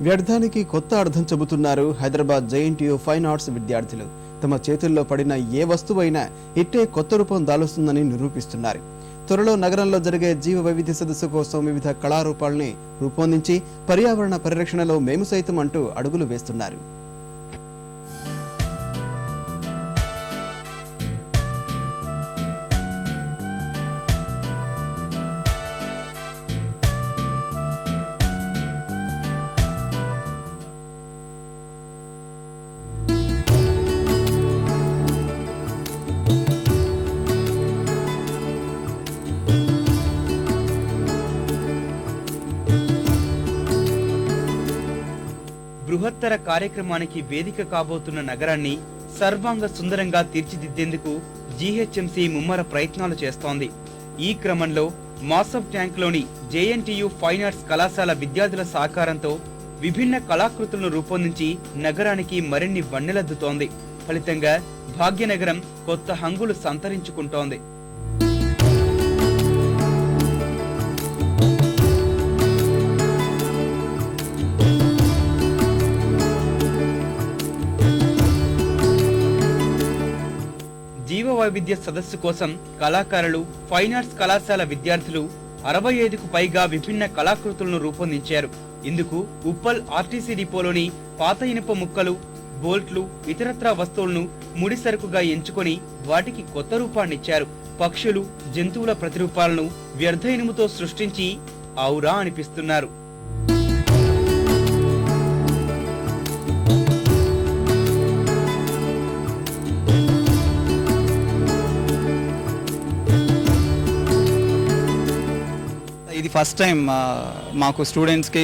వ్యర్థానికి కొత్త అర్థం చెబుతున్నారు హైదరాబాద్ జేఎన్టీయూ ఫైన్ ఆర్ట్స్ విద్యార్థులు. తమ చేతుల్లో పడిన ఏ వస్తువైనా ఇట్టే కొత్త రూపం దాలుస్తుందని నిరూపిస్తున్నారు. త్వరలో నగరంలో జరిగే జీవ వైవిధ్య సదస్సు కోసం వివిధ కళారూపాలని రూపొందించి పర్యావరణ పరిరక్షణలో మేము సైతం అంటూ అడుగులు వేస్తున్నారు. బృహత్తర కార్యక్రమానికి వేదిక కాబోతున్న నగరాన్ని సర్వాంగ సుందరంగా తీర్చిదిద్దేందుకు జీహెచ్ఎంసీ ముమ్మర ప్రయత్నాలు చేస్తోంది. ఈ క్రమంలో మాసబ్ ట్యాంక్లోని జేఎన్టీయూ ఫైన్ ఆర్ట్స్ కళాశాల విద్యార్థుల సహకారంతో విభిన్న కళాకృతులను రూపొందించి నగరానికి మరిన్ని వన్నెలద్దుతోంది. ఫలితంగా భాగ్యనగరం కొత్త హంగులు సంతరించుకుంటోంది. జీవ వైవిధ్య సదస్సు కోసం కళాకారులు, ఫైన్ ఆర్ట్స్ కళాశాల విద్యార్థులు 65కు పైగా విభిన్న కళాకృతులను రూపొందించారు. ఇందుకు ఉప్పల్ ఆర్టీసీ డిపోలోని పాత ఇనుప ముక్కలు, బోల్ట్లు, ఇతరత్రా వస్తువులను ముడిసరుకుగా ఎంచుకొని వాటికి కొత్త రూపాన్నిచ్చారు. పక్షులు, జంతువుల ప్రతిరూపాలను వ్యర్థ ఇనుముతో సృష్టించి ఔరా అనిపిస్తున్నారు. ఇది ఫస్ట్ టైం మాకు స్టూడెంట్స్కి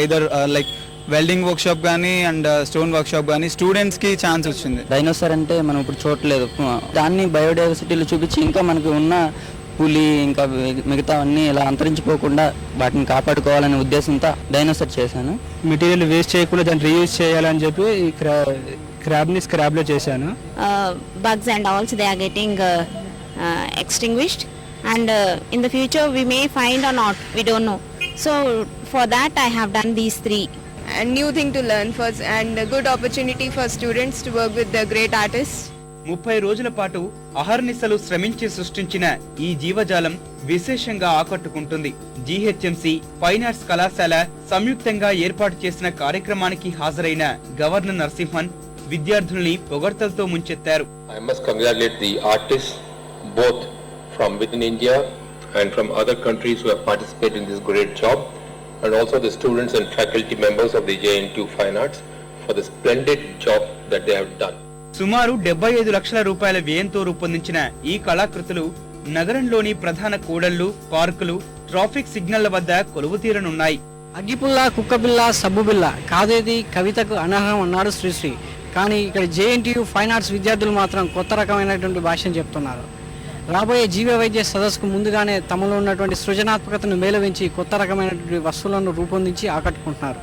ఐదర్ లైక్ వెల్డింగ్ వర్క్షాప్ కానీ అండ్ స్టోన్ వర్క్షాప్ కానీ స్టూడెంట్స్కి ఛాన్స్ వచ్చింది. డైనోసార్ అంటే మనం ఇప్పుడు చూడలేదు, దాన్ని బయోడైవర్సిటీలో చూపించి ఇంకా మనకు ఉన్న పులి ఇంకా మిగతా అన్నీ ఇలా అంతరించిపోకుండా వాటిని కాపాడుకోవాలనే ఉద్దేశంతో డైనోసార్ చేశాను. మెటీరియల్ వేస్ట్ చేయకుండా దాన్ని రీయూజ్ చేయాలని చెప్పి క్రాబ్ని స్క్రాబ్లో చేశాను. Bugs and also they are getting extinguished. And in the future we may find or not, we don't know. So for that I have done these three. And new thing to learn first and a good opportunity for students to work with the great artists. 30 రోజుల పాటు అహర్నిశలు శ్రమించి సృష్టించిన ఈ జీవజాలం విశేషంగా ఆకట్టుకుంటుంది. GHMC fine arts కళాశాల సంయుక్తంగా ఏర్పాటు చేసిన కార్యక్రమానికి హాజరైన గవర్నర్ నరసింహన్ విద్యార్థుల్ని పొగడ్తలతో ముంచెత్తారు. I must congratulate the artists both from within India and from other countries who have participated in this great job, and also the students and faculty members of the JNTU Fine Arts for the splendid job that they have done. సుమారు 75 లక్షల రూపాయల వ్యయంతో రూపొందించిన ఈ కళాకృతులు నగరంలోని ప్రధాన కూడళ్లు, పార్కులు, traffic సిగ్నళ్ల వద్ద కొలువుతీరనున్నాయి. అగ్గిపుల్ల, కుక్కపిల్ల, సబ్బుబిల్ల కాదేది కవితకు అనర్హం అన్నాడు శ్రీశ్రీ. కానీ ఇక్కడ జేఎన్టీయూ ఫైన్ ఆర్ట్స్ విద్యార్థులు మాత్రం కొత్త రకమైనటువంటి భాషను చెప్తున్నారు. రాబోయే జీవ వైద్య సదస్సుకు ముందుగానే తమలో ఉన్నటువంటి సృజనాత్మకతను మేళవించి కొత్త రకమైనటువంటి వస్తువులను రూపొందించి ఆకట్టుకుంటున్నారు.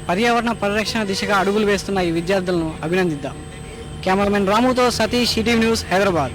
పర్యావరణ పరిరక్షణ దిశగా అడుగులు వేస్తున్న ఈ విద్యార్థులను అభినందిద్దాం. కెమెరామెన్ రాముతో సతీష్, ఈటీవీ న్యూస్, హైదరాబాద్.